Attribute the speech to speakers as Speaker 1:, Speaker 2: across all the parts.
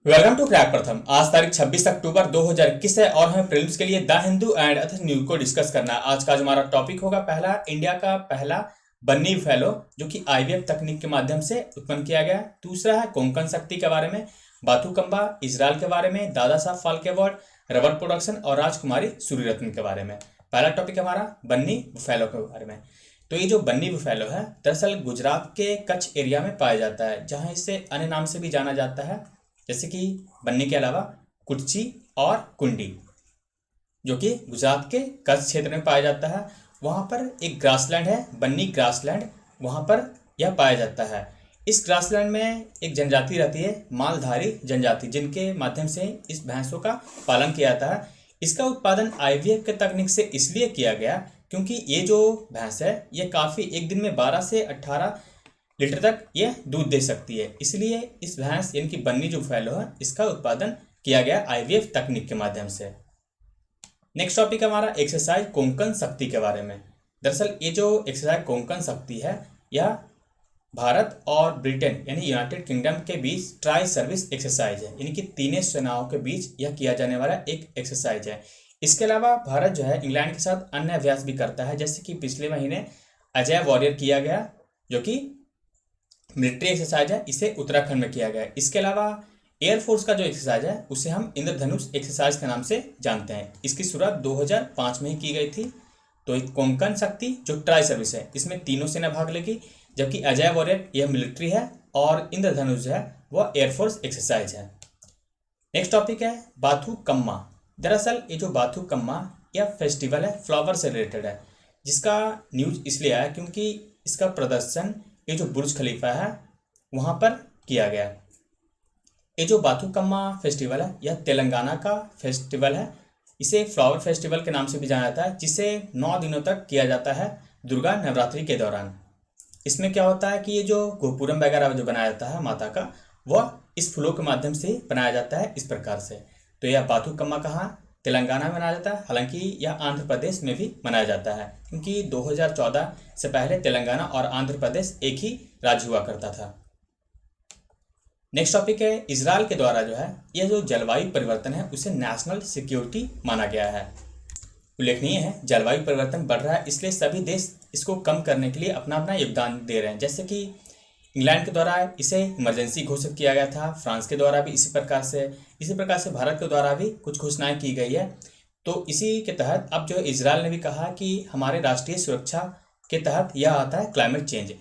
Speaker 1: Welcome to crack प्रथम। आज तारीख 26 अक्टूबर 2021 है और हमें प्रीलिम्स के लिए the Hindu and other news को डिस्कस करना है। आज का जो हमारा टॉपिक होगा, पहला इंडिया का पहला बन्नी फैलो जो कि आईवीएफ तकनीक के माध्यम से उत्पन्न किया गया। दूसरा है कोंकण शक्ति के बारे में, बाथुकम्बा इजराइल के बारे में, Dada Saheb Phalke award, rubber production और राजकुमारी सूर्यरत्न के बारे में। पहला टॉपिक हमारा बन्नी फैलो के बारे में। तो ये जो बन्नी बुफैलो है दरअसल गुजरात के कच्छ एरिया में पाया जाता है, जहाँ इसे अन्य नाम से भी जाना जाता है, जैसे कि बन्नी के अलावा कुर्ची और कुंडी, जो कि गुजरात के कच्छ क्षेत्र में पाया जाता है। वहाँ पर एक ग्रासलैंड है, बन्नी ग्रासलैंड, वहाँ पर यह पाया जाता है। इस ग्रासलैंड में एक जनजाति रहती है, मालधारी जनजाति, जिनके माध्यम से इस भैंसों का पालन किया जाता है। इसका उत्पादन आईवीएफ के तकनीक से इसलिए किया गया क्योंकि ये जो भैंस है ये काफ़ी एक दिन में 12 से 18 लीटर तक ये दूध दे सकती है, इसलिए इस भैंस यानी कि बन्नी जो फैलो है इसका उत्पादन किया गया आईवीएफ तकनीक के माध्यम से। नेक्स्ट टॉपिक हमारा एक्सरसाइज कोंकण शक्ति के बारे में। दरअसल ये जो एक्सरसाइज कोंकण शक्ति है यह भारत और ब्रिटेन यानी यूनाइटेड किंगडम के बीच ट्राई सर्विस एक्सरसाइज है, यानी कि तीनों सेनाओं के बीच यह किया जाने वाला एक एक्सरसाइज है। इसके अलावा भारत जो है इंग्लैंड के साथ अन्य अभ्यास भी करता है, जैसे कि पिछले महीने अजय वॉरियर किया गया जो कि मिलिट्री एक्सरसाइज है, इसे उत्तराखंड में किया गया है। इसके अलावा एयरफोर्स का जो एक्सरसाइज है उसे हम इंद्रधनुष एक्सरसाइज के नाम से जानते हैं। इसकी शुरुआत 2005 में ही की गई थी। तो एक कोंकण शक्ति जो ट्राई सर्विस है इसमें तीनों सेना भाग लेगी, जबकि अजय वॉरियर यह मिलिट्री है और इंद्रधनुष जो है वह एयरफोर्स एक्सरसाइज है। नेक्स्ट टॉपिक है बाथुकम्मा। दरअसल ये जो बाथुकम्मा यह फेस्टिवल है फ्लावर से रिलेटेड है, जिसका न्यूज इसलिए आया क्योंकि इसका प्रदर्शन ये जो बुर्ज खलीफा है वहाँ पर किया गया। ये जो बाथुकम्मा फेस्टिवल है यह तेलंगाना का फेस्टिवल है। इसे फ्लावर फेस्टिवल के नाम से भी जाना जाता है, जिसे 9 दिनों तक किया जाता है दुर्गा नवरात्रि के दौरान। इसमें क्या होता है कि ये जो गोपुरम वगैरह जो बनाया जाता है माता का, वह इस फूलों के माध्यम से ही बनाया जाता है इस प्रकार से। तो यह बाथुकम्मा कहाँ तेलंगाना में मनाया जाता है, हालांकि यह आंध्र प्रदेश में भी मनाया जाता है क्योंकि 2014 से पहले तेलंगाना और आंध्र प्रदेश एक ही राज्य हुआ करता था। नेक्स्ट टॉपिक है इजराइल के द्वारा जो है यह जो जलवायु परिवर्तन है उसे नेशनल सिक्योरिटी माना गया है। उल्लेखनीय है जलवायु परिवर्तन बढ़ रहा है, इसलिए सभी देश इसको कम करने के लिए अपना अपना योगदान दे रहे हैं। जैसे कि इंग्लैंड के द्वारा इसे इमरजेंसी घोषित किया गया था, फ्रांस के द्वारा भी इसी प्रकार से भारत के द्वारा भी कुछ घोषणाएं की गई है। तो इसी के तहत अब जो इजराइल ने भी कहा कि हमारे राष्ट्रीय सुरक्षा के तहत यह आता है क्लाइमेट चेंज।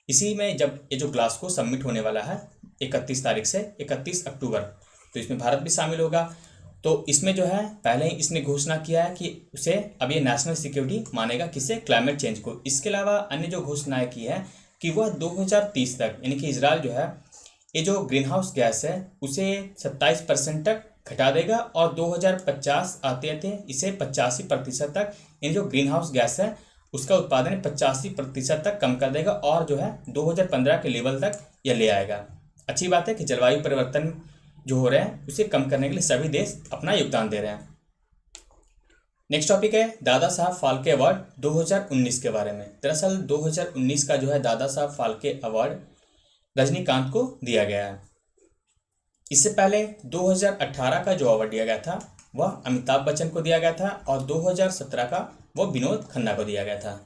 Speaker 1: इसी में जब ये जो ग्लासगो समिट होने वाला है 31 तारीख से 31 अक्टूबर, तो इसमें भारत भी शामिल होगा। तो इसमें जो है पहले ही इसने घोषणा किया है कि उसे अब ये नेशनल सिक्योरिटी मानेगा, किसे, क्लाइमेट चेंज को। इसके अलावा अन्य जो घोषणाएं की है कि वह 2030 तक यानी कि इजराइल जो है ये जो ग्रीन हाउस गैस है उसे 27% तक घटा देगा और 2050 आते आते इसे 85% तक, यानी जो ग्रीन हाउस गैस है उसका उत्पादन 85% तक कम कर देगा और जो है 2015 के लेवल तक यह ले आएगा। अच्छी बात है कि जलवायु परिवर्तन जो हो रहे हैं उसे कम करने के लिए सभी देश अपना योगदान दे रहे हैं। नेक्स्ट टॉपिक है दादा साहब फाल्के अवार्ड 2019 के बारे में। दरअसल 2019 का जो है दादा साहब फाल्के अवार्ड रजनीकांत को दिया गया है। इससे पहले 2018 का जो अवार्ड दिया गया था वह अमिताभ बच्चन को दिया गया था और 2017 का वह विनोद खन्ना को दिया गया था।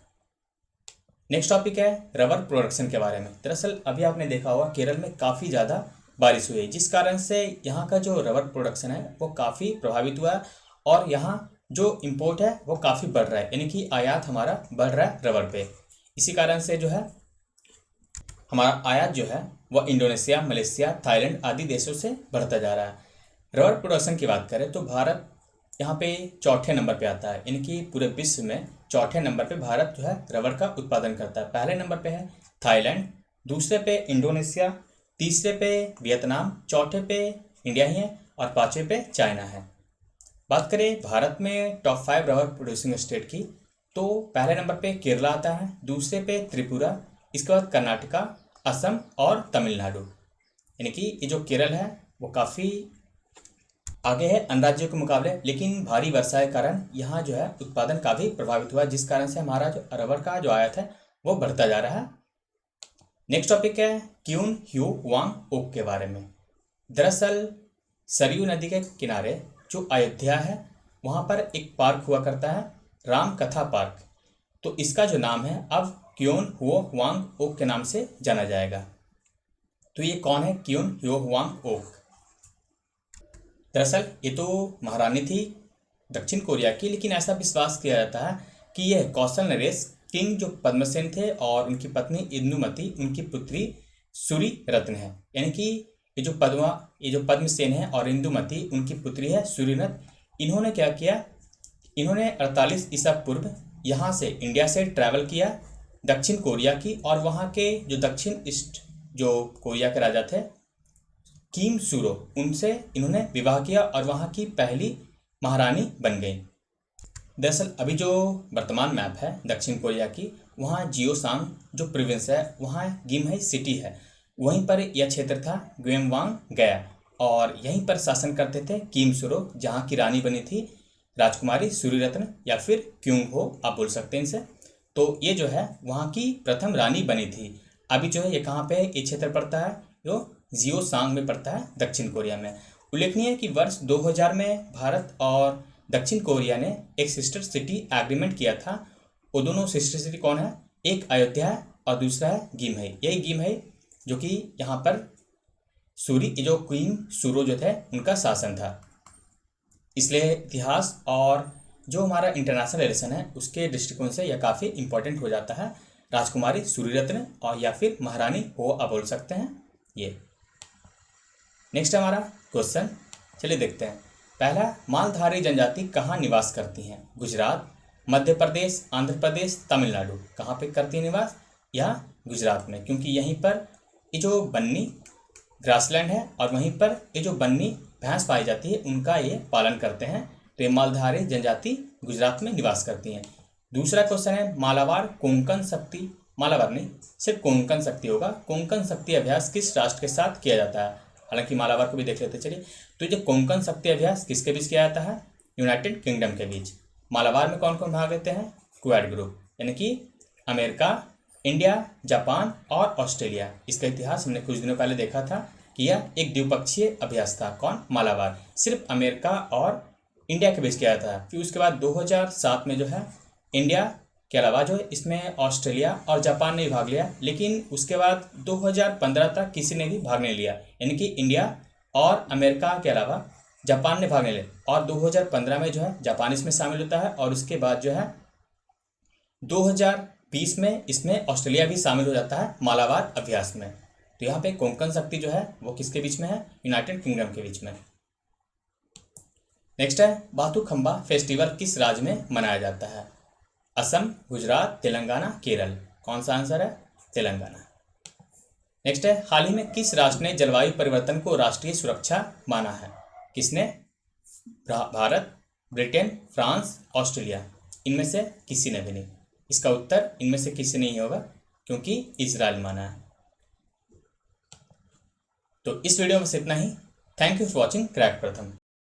Speaker 1: नेक्स्ट टॉपिक है रबर प्रोडक्शन के बारे में। दरअसल अभी आपने देखा होगा केरल में काफ़ी ज़्यादा बारिश हुई, जिस कारण से यहाँ का जो रबर प्रोडक्शन है वो काफ़ी प्रभावित हुआ है और यहाँ जो इंपोर्ट है वो काफ़ी बढ़ रहा है, यानी कि आयात हमारा बढ़ रहा है रबर पे। इसी कारण से जो है हमारा आयात जो है वह इंडोनेशिया, मलेशिया, थाईलैंड आदि देशों से बढ़ता जा रहा है। रबर प्रोडक्शन की बात करें तो भारत यहाँ पे चौथे नंबर पे आता है, यानी कि पूरे विश्व में चौथे नंबर पे भारत जो है रबर का उत्पादन करता है। पहले नंबर पे है थाईलैंड, दूसरे पे इंडोनेशिया, तीसरे पे वियतनाम, चौथे पे इंडिया ही है और पाँचवें पे चाइना है। बात करें भारत में टॉप 5 रबर प्रोड्यूसिंग स्टेट की, तो पहले नंबर पे केरला आता है, दूसरे पे त्रिपुरा, इसके बाद कर्नाटका, असम और तमिलनाडु। यानी कि ये जो केरल है वो काफ़ी आगे है अन्य राज्यों के मुकाबले, लेकिन भारी वर्षा के कारण यहाँ जो है उत्पादन काफ़ी प्रभावित हुआ, जिस कारण से हमारा जो रबर का जो आयात है वो बढ़ता जा रहा है। नेक्स्ट टॉपिक है क्यून ह्यू वांग ओक के बारे में। दरअसल सरयू नदी के किनारे जो अयोध्या है वहाँ पर एक पार्क हुआ करता है, राम कथा पार्क। तो इसका जो नाम है अब क्योन हुओ हुआंग ओक के नाम से जाना जाएगा। तो ये कौन है क्योन हुओ हुआंग ओक? दरअसल ये तो महारानी थी दक्षिण कोरिया की, लेकिन ऐसा विश्वास किया जाता है कि यह कौशल नरेश किंग जो पद्मसेन थे और उनकी पत्नी इंदुमती उनकी पुत्री सूरी रत्न है। यानी कि ये जो पद्मसेन है और इंदुमती उनकी पुत्री है सूरीरत्न। इन्होंने क्या किया, इन्होंने 48 ईसा पूर्व यहाँ से इंडिया से ट्रैवल किया दक्षिण कोरिया की, और वहाँ के जो दक्षिण ईस्ट जो कोरिया के राजा थे किम सूरो, उनसे इन्होंने विवाह किया और वहाँ की पहली महारानी बन गई। दरअसल अभी जो वर्तमान मैप है दक्षिण कोरिया की, वहाँ जियोसांग जो प्रोविंस है वहाँ गिमहे सिटी है, वहीं पर यह क्षेत्र था ग्वेमवांग गया, और यहीं पर शासन करते थे किम सूरो, जहाँ की रानी बनी थी राजकुमारी सूरीरत्न या फिर क्योंग हो, आप बोल सकते हैं इनसे। तो ये जो है वहाँ की प्रथम रानी बनी थी। अभी जो है ये कहाँ पे ये क्षेत्र पड़ता है, जो जियोसांग में पड़ता है दक्षिण कोरिया में। उल्लेखनीय है कि वर्ष 2000 में भारत और दक्षिण कोरिया ने एक सिस्टर सिटी एग्रीमेंट किया था। वो दोनों सिस्टर सिटी कौन है, एक अयोध्या है और दूसरा है गिमहे। यही गिमहे जो कि यहाँ पर जो क्वीन सूरो जो थे उनका शासन था। इसलिए इतिहास और जो हमारा इंटरनेशनल रिलेशन है उसके दृष्टिकोण से यह काफ़ी इंपॉर्टेंट हो जाता है। राजकुमारी सूरीरत्न और या फिर महारानी हो आप बोल सकते हैं ये। नेक्स्ट हमारा क्वेश्चन, चलिए देखते हैं। पहला, मालधारी जनजाति कहाँ निवास करती हैं? गुजरात, मध्य प्रदेश, आंध्र प्रदेश, तमिलनाडु। कहाँ पे करती है निवास? या गुजरात में, क्योंकि यहीं पर ये जो बन्नी ग्रासलैंड है और वहीं पर ये जो बन्नी भैंस पाई जाती है उनका ये पालन करते हैं। तो ये मालधारी जनजाति गुजरात में निवास करती हैं। दूसरा क्वेश्चन है, मालाबार कोंकण शक्ति, मालाबार नहीं सिर्फ कोंकण शक्ति होगा, कोंकण शक्ति अभ्यास किस राष्ट्र के साथ किया जाता है? हालांकि मालाबार को भी देख लेते चलिए। तो ये कोंकण शक्ति अभ्यास किसके बीच किया जाता है? यूनाइटेड किंगडम के बीच। मालाबार में कौन कौन भाग लेते हैं? क्वाड ग्रुप, यानी कि अमेरिका, इंडिया, जापान और ऑस्ट्रेलिया। इसका इतिहास हमने कुछ दिनों पहले देखा था कि यह एक द्विपक्षीय अभ्यास था। कौन? मालाबार। सिर्फ अमेरिका और इंडिया के बीच किया था। फिर उसके बाद 2007 में जो है इंडिया के अलावा जो है इसमें ऑस्ट्रेलिया और जापान ने भी भाग लिया, लेकिन उसके बाद 2015 तक किसी ने भी भाग नहीं लिया। यानी कि इंडिया और अमेरिका के अलावा जापान ने भाग नहीं लिया, और 2015 में जो है जापान इसमें शामिल होता है, और उसके बाद जो है 2020 में इसमें ऑस्ट्रेलिया भी शामिल हो जाता है मालाबार अभ्यास में। तो यहाँ पे कोंकण शक्ति जो है वो किसके बीच में है? यूनाइटेड किंगडम के बीच में। नेक्स्ट है, बाथुकम्बा फेस्टिवल किस राज्य में मनाया जाता है? असम, गुजरात, तेलंगाना, केरल। कौन सा आंसर है? तेलंगाना। नेक्स्ट है, हाल ही में किस राष्ट्र ने जलवायु परिवर्तन को राष्ट्रीय सुरक्षा माना है? किसने? Bharat, Britain, France, Australia. इनमें से किसी ने भी नहीं। इसका उत्तर इनमें से किसी नहीं होगा, क्योंकि इजराइल माना है। तो इस वीडियो में बस इतना ही। Thank you for watching crack प्रथम।